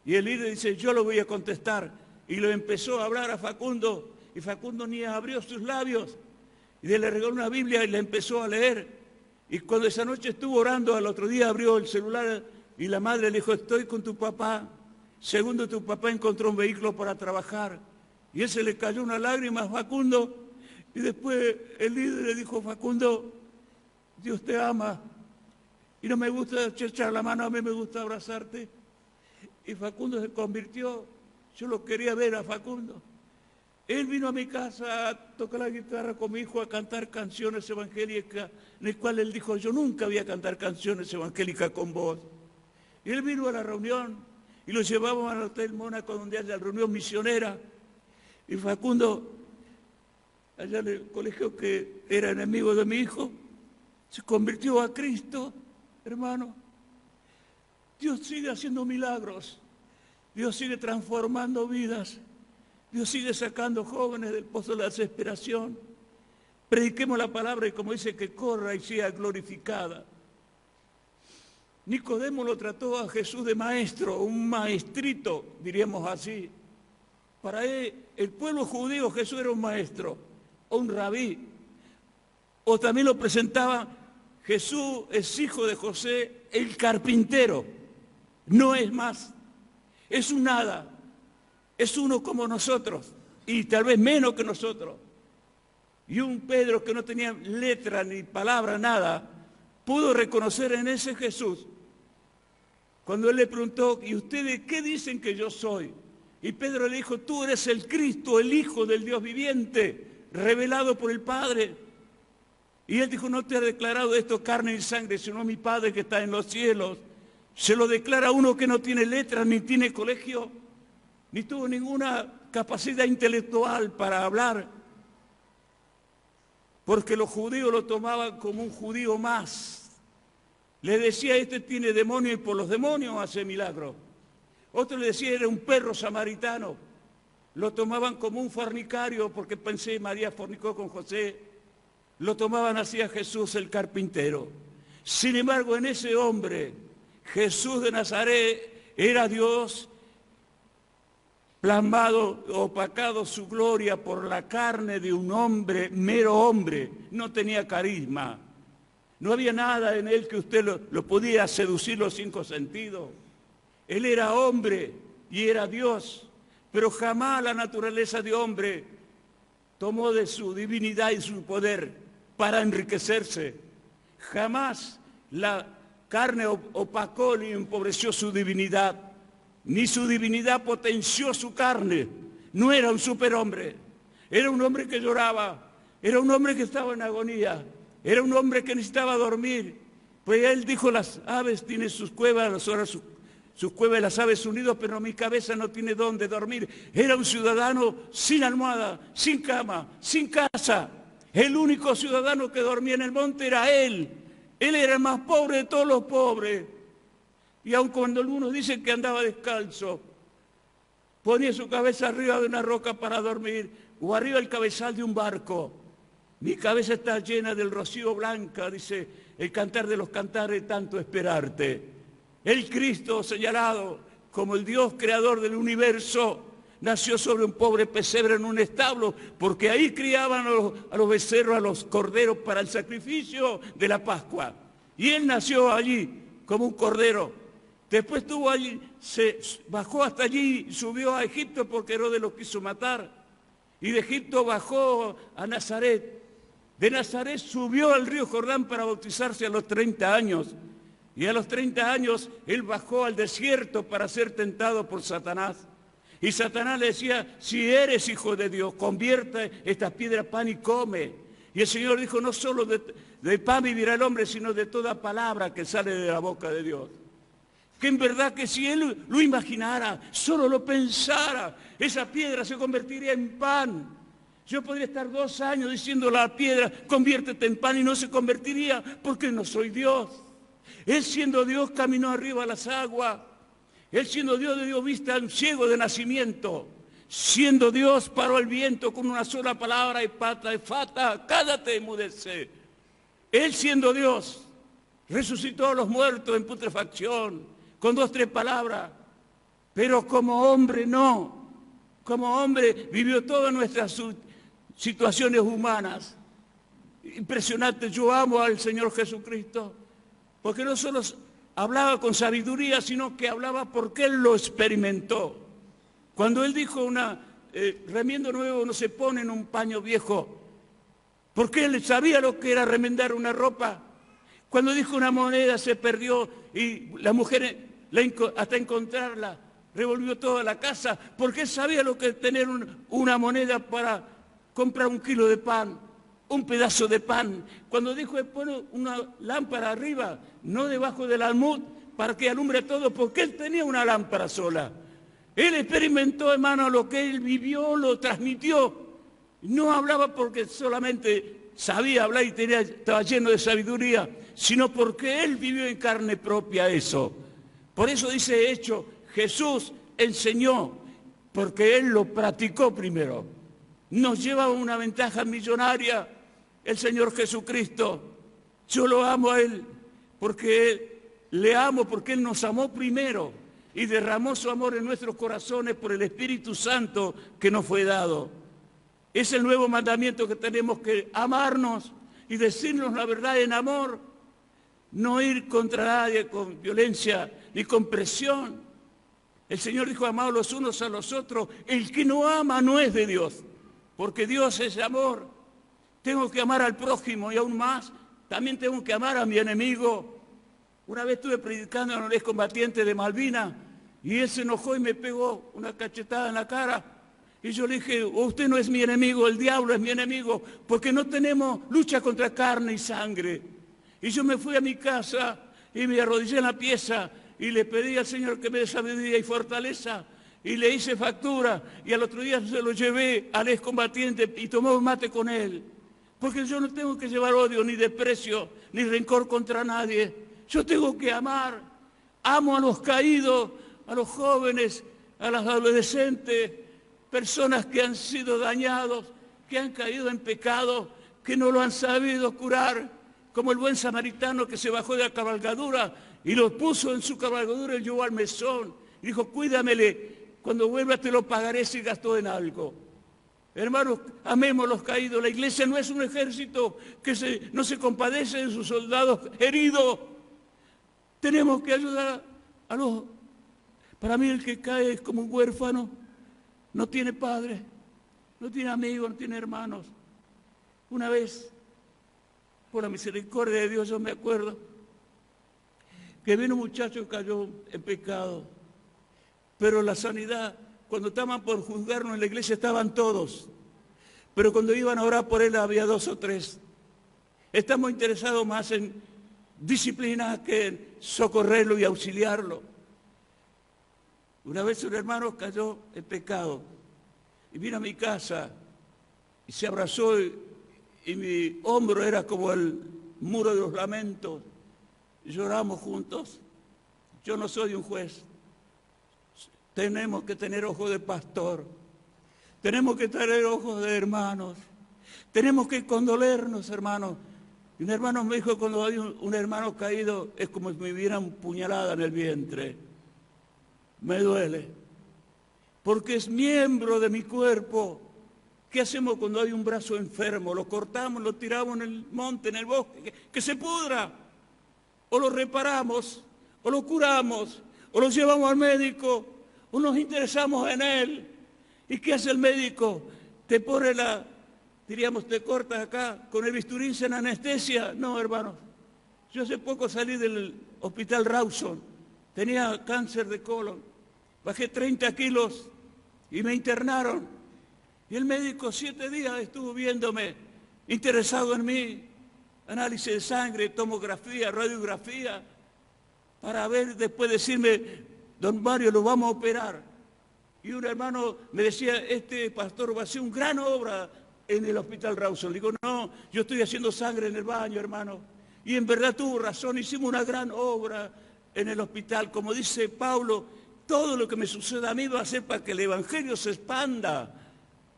Y el líder dice, yo lo voy a contestar. Y lo empezó a hablar a Facundo y Facundo ni abrió sus labios. Y le regaló una Biblia y le empezó a leer. Y cuando esa noche estuvo orando, al otro día abrió el celular y la madre le dijo, estoy con tu papá. Segundo, tu papá encontró un vehículo para trabajar. Y él se le cayó una lágrima a Facundo. Y después el líder le dijo, Facundo, Dios te ama. Y no me gusta echar la mano, a mí me gusta abrazarte. Y Facundo se convirtió. Yo lo quería ver a Facundo. Él vino a mi casa a tocar la guitarra con mi hijo, a cantar canciones evangélicas, en el cual él dijo, yo nunca voy a cantar canciones evangélicas con vos. Y él vino a la reunión y lo llevamos al Hotel Mónaco, donde hay la reunión misionera. Y Facundo, allá en el colegio que era enemigo de mi hijo, se convirtió a Cristo, hermano. Dios sigue haciendo milagros. Dios sigue transformando vidas. Dios sigue sacando jóvenes del pozo de la desesperación. Prediquemos la palabra y como dice, que corra y sea glorificada. Nicodemo lo trató a Jesús de maestro, un maestrito, diríamos así. Para él, el pueblo judío, Jesús era un maestro, o un rabí. O también lo presentaba, Jesús es hijo de José, el carpintero. No es más, es un nada. Es uno como nosotros, y tal vez menos que nosotros. Y un Pedro que no tenía letra ni palabra, nada, pudo reconocer en ese Jesús. Cuando él le preguntó, ¿y ustedes qué dicen que yo soy? Y Pedro le dijo, tú eres el Cristo, el Hijo del Dios viviente, revelado por el Padre. Y él dijo, no te ha declarado esto carne y sangre, sino mi Padre que está en los cielos. Se lo declara uno que no tiene letra ni tiene colegio, ni tuvo ninguna capacidad intelectual para hablar, porque los judíos lo tomaban como un judío más. Le decía, este tiene demonios y por los demonios hace milagros. Otro le decía, era un perro samaritano. Lo tomaban como un fornicario, porque pensé, María fornicó con José. Lo tomaban así a Jesús el carpintero. Sin embargo, en ese hombre, Jesús de Nazaret, era Dios, plasmado, opacado su gloria por la carne de un hombre, mero hombre. No tenía carisma. No había nada en él que usted lo podía seducir los cinco sentidos. Él era hombre y era Dios, pero jamás la naturaleza de hombre tomó de su divinidad y su poder para enriquecerse. Jamás la carne opacó ni empobreció su divinidad, ni su divinidad potenció su carne. No era un superhombre, era un hombre que lloraba, era un hombre que estaba en agonía, era un hombre que necesitaba dormir. Pues él dijo, las aves tienen sus cuevas, las horas sus cuevas y las aves unidos, pero mi cabeza no tiene dónde dormir. Era un ciudadano sin almohada, sin cama, sin casa. El único ciudadano que dormía en el monte era él. Él era el más pobre de todos los pobres. Y aun cuando algunos dicen que andaba descalzo, ponía su cabeza arriba de una roca para dormir o arriba del cabezal de un barco. Mi cabeza está llena del rocío blanca, dice el Cantar de los Cantares, tanto esperarte. El Cristo señalado como el Dios creador del universo nació sobre un pobre pesebre en un establo, porque ahí criaban a los becerros, a los corderos para el sacrificio de la Pascua. Y él nació allí como un cordero. Después estuvo allí, se bajó hasta allí y subió a Egipto porque Herodes lo quiso matar. Y de Egipto bajó a Nazaret. De Nazaret subió al río Jordán para bautizarse a los 30 años. Y a los 30 años él bajó al desierto para ser tentado por Satanás. Y Satanás le decía, si eres hijo de Dios, convierte estas piedras en pan y come. Y el Señor dijo, no solo de pan vivirá el hombre, sino de toda palabra que sale de la boca de Dios. Que en verdad que si él lo imaginara, solo lo pensara, esa piedra se convertiría en pan. Yo podría estar 2 años diciendo a la piedra, conviértete en pan, y no se convertiría porque no soy Dios. Él siendo Dios caminó arriba a las aguas. Él siendo Dios dio vista a un ciego de nacimiento. Siendo Dios paró el viento con una sola palabra y pata de fata, cállate, enmudece. Él siendo Dios resucitó a los muertos en putrefacción con 2, 3 palabras. Pero como hombre no. Como hombre vivió todas nuestras situaciones humanas. Impresionante, yo amo al Señor Jesucristo. Porque no solo hablaba con sabiduría, sino que hablaba porque Él lo experimentó. Cuando Él dijo remiendo nuevo no se pone en un paño viejo, porque Él sabía lo que era remendar una ropa. Cuando dijo una moneda se perdió y la mujer hasta encontrarla revolvió toda la casa, porque Él sabía lo que es tener una moneda para comprar 1 kilo de pan. Un pedazo de pan. Cuando dijo, pone una lámpara arriba, no debajo del almud, para que alumbre todo, porque él tenía una lámpara sola. Él experimentó, hermano, lo que él vivió, lo transmitió. No hablaba porque solamente sabía hablar y estaba lleno de sabiduría, sino porque él vivió en carne propia eso. Por eso dice Hecho, Jesús enseñó, porque él lo practicó primero. Nos lleva a una ventaja millonaria el Señor Jesucristo. Yo lo amo a Él, le amo porque Él nos amó primero y derramó su amor en nuestros corazones por el Espíritu Santo que nos fue dado. Es el nuevo mandamiento que tenemos que amarnos y decirnos la verdad en amor, no ir contra nadie con violencia ni con presión. El Señor dijo, amaos los unos a los otros. El que no ama no es de Dios, porque Dios es amor. Tengo que amar al prójimo y aún más, también tengo que amar a mi enemigo. Una vez estuve predicando a un excombatiente de Malvinas y él se enojó y me pegó una cachetada en la cara. Y yo le dije, usted no es mi enemigo, el diablo es mi enemigo, porque no tenemos lucha contra carne y sangre. Y yo me fui a mi casa y me arrodillé en la pieza y le pedí al Señor que me dé sabiduría y fortaleza. Y le hice factura y al otro día se lo llevé al excombatiente y tomó un mate con él. Porque yo no tengo que llevar odio, ni desprecio, ni rencor contra nadie. Yo tengo que amar. Amo a los caídos, a los jóvenes, a los adolescentes, personas que han sido dañados, que han caído en pecado, que no lo han sabido curar, como el buen samaritano que se bajó de la cabalgadura y lo puso en su cabalgadura y llevó al mesón. Y dijo, cuídamele, cuando vuelva te lo pagaré si gastó en algo. Hermanos, amemos los caídos. La iglesia no es un ejército que no se compadece de sus soldados heridos. Tenemos que ayudar a los... Para mí el que cae es como un huérfano, no tiene padre. no tiene amigos, no tiene hermanos. Una vez, por la misericordia de Dios, yo me acuerdo que vino un muchacho que cayó en pecado, pero la sanidad, cuando estaban por juzgarnos en la iglesia estaban todos, pero cuando iban a orar por él había 2 o 3. Estamos interesados más en disciplina que en socorrerlo y auxiliarlo. Una vez un hermano cayó en pecado y vino a mi casa y se abrazó y mi hombro era como el muro de los lamentos. Lloramos juntos. Yo no soy un juez. Tenemos que tener ojos de pastor. Tenemos que tener ojos de hermanos. Tenemos que condolernos, hermanos. Y un hermano me dijo, cuando hay un hermano caído, es como si me hubieran puñalada en el vientre. Me duele. Porque es miembro de mi cuerpo. ¿Qué hacemos cuando hay un brazo enfermo? Lo cortamos, lo tiramos en el monte, en el bosque, que se pudra. O lo reparamos, o lo curamos, o lo llevamos al médico, o nos interesamos en él. ¿Y qué hace el médico? Te pone te cortas acá, con el bisturí en anestesia. No, hermanos. Yo hace poco salí del hospital Rawson. Tenía cáncer de colon. Bajé 30 kilos y me internaron. Y el médico 7 días estuvo viéndome, interesado en mí. Análisis de sangre, tomografía, radiografía, para ver, después decirme, don Mario, lo vamos a operar. Y un hermano me decía, este pastor va a hacer una gran obra en el hospital Rawson. Le digo, no, yo estoy haciendo sangre en el baño, hermano. Y en verdad tuvo razón, hicimos una gran obra en el hospital. Como dice Pablo, todo lo que me suceda a mí va a ser para que el evangelio se expanda.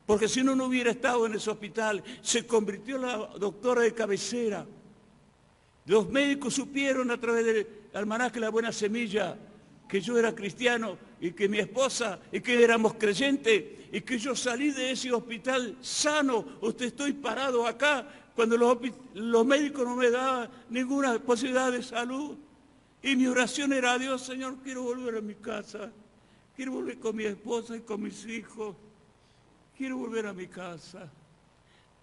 Porque si no hubiera estado en ese hospital, se convirtió en la doctora de cabecera. Los médicos supieron a través del almanaque La Buena Semilla que yo era cristiano y que mi esposa y que éramos creyentes y que yo salí de ese hospital sano. Usted estoy parado acá cuando los médicos no me daban ninguna posibilidad de salud. Y mi oración era a Dios, Señor, quiero volver a mi casa. Quiero volver con mi esposa y con mis hijos. Quiero volver a mi casa.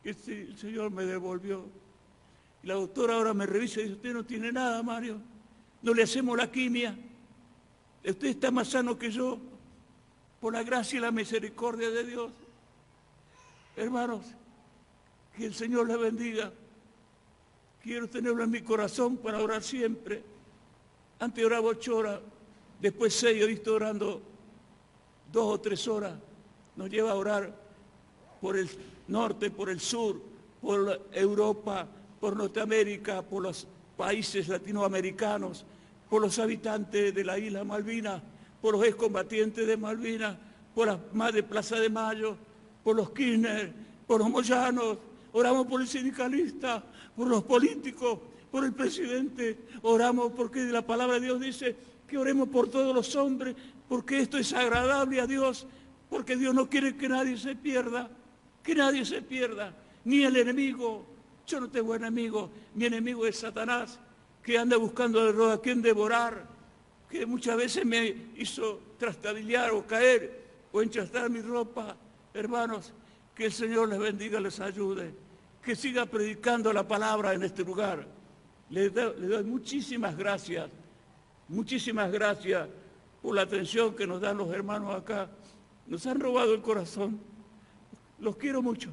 Que el Señor me devolvió. Y la doctora ahora me revisa y dice, usted no tiene nada, Mario. No le hacemos la quimia. Usted está más sano que yo. Por la gracia y la misericordia de Dios. Hermanos, que el Señor les bendiga. Quiero tenerlo en mi corazón para orar siempre. Antes oraba 8 horas, después 6, hoy estoy orando 2 o 3 horas. Nos lleva a orar por el norte, por el sur, por Europa, por Norteamérica, por los países latinoamericanos, por los habitantes de la isla Malvinas, por los excombatientes de Malvinas, por las madres de Plaza de Mayo, por los Kirchner, por los moyanos. Oramos por el sindicalista, por los políticos, por el presidente. Oramos porque la palabra de Dios dice que oremos por todos los hombres, porque esto es agradable a Dios, porque Dios no quiere que nadie se pierda. Que nadie se pierda, ni el enemigo. Yo no tengo enemigo, mi enemigo es Satanás, que anda buscando a quien devorar, que muchas veces me hizo trastabillar o caer o enchastar mi ropa. Hermanos, que el Señor les bendiga, les ayude, que siga predicando la palabra en este lugar. Le doy muchísimas gracias por la atención que nos dan los hermanos acá. Nos han robado el corazón. Los quiero mucho.